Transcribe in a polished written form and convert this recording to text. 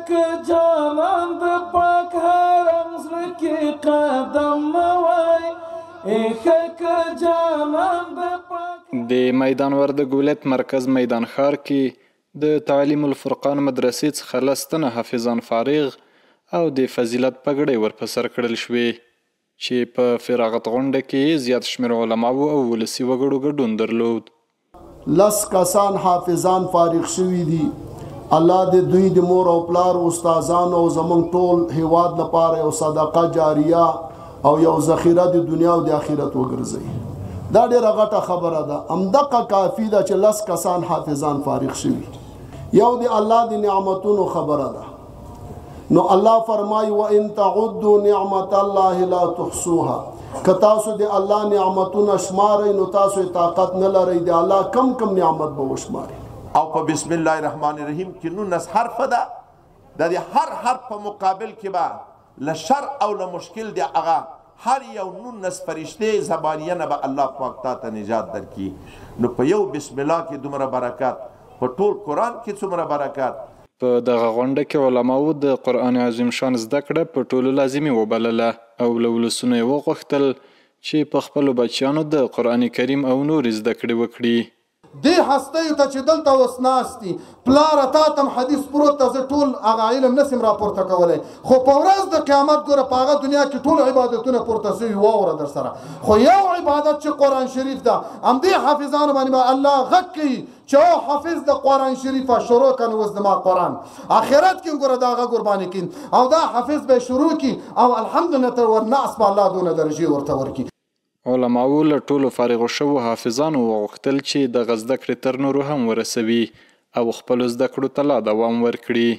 که جانان د پاک حرم زړه کې قدم وای که جانان د پاک. د میدان وردګ ولایت مرکز میدان ښار کې د تعلیم الفرقان مدرسې څخه لس تنه حافظان فارغ او د فضیلت پګړۍ ورپسر کړل شوې چې په فراغت غونډه کې زیات شمېر علماو او ولسي وګړو ګډون درلود. 10 کسان حافظان فارغ شوي دي. الله دې دوی د مور او پلار استادانو او زمونږ ټول هیواد لپاره یو صدقه جاریه او یو ذخیره د دنیا او د آخرت وګرځي. دا ډېره غټه خبره ده. همدغه کافي ده چې 10 کسان حافظان فارغ شوي. یو د الله د نعمتونو خبره ده. نو الله فرمایي وان تعدوا نعمت الله لا تحصوها. که تاسو د الله نعمتونه شمارئ نو تاسو طاقت نه لرئ د الله کم کم نعمت به وشمارئ. او په بسم الله الرحمن الرحیم کې 19 حرف ده. د هر حرف په مقابل کې به له شر او له مشکل دی هغه هر یو 19 فرشته زبانیه نه به الله پاک ته نجات درکړي. نو په یو بسم الله کې دومره برکات، په ټول قرآن کې څومره برکات. په دغه غونډه کې علماو د قرآن عظیم شان زده کړه په ټولو لازمي وبلله او له ولسونو یې وغوښتل چې په خپلو بچیانو د قرآن کریم او نورې زده کړې وکړي. دې هستیو ته چې دلته اوس ناست دي پلاره تا ته حدیث پروت ته زه ټول هغه علم نسم راپورته کولی، خو په ورځ د قیامت ګوره په هغه دنیا کې ټول عبادتونه پورته سوي واوره در سره. خو یو عبادت چې قرآن شریف ده همدې حافظانو باندې به الله غږ کوي چې او حافظ د قرآن شریفه شروع کړه اوس زما قرآن آخرت کې ګوره دا هغه قرباني کړي او دا حافظ به شروع کړي او الحمدلله تر ورناس به الله دونه درجې ورته ورکړي. علماو له ټولو فارغو شوو حافظانو وغوښتل چې دغه زده کړې تر نورو هم ورسوي او خپلو زده کړو ته لا دوام ورکړي.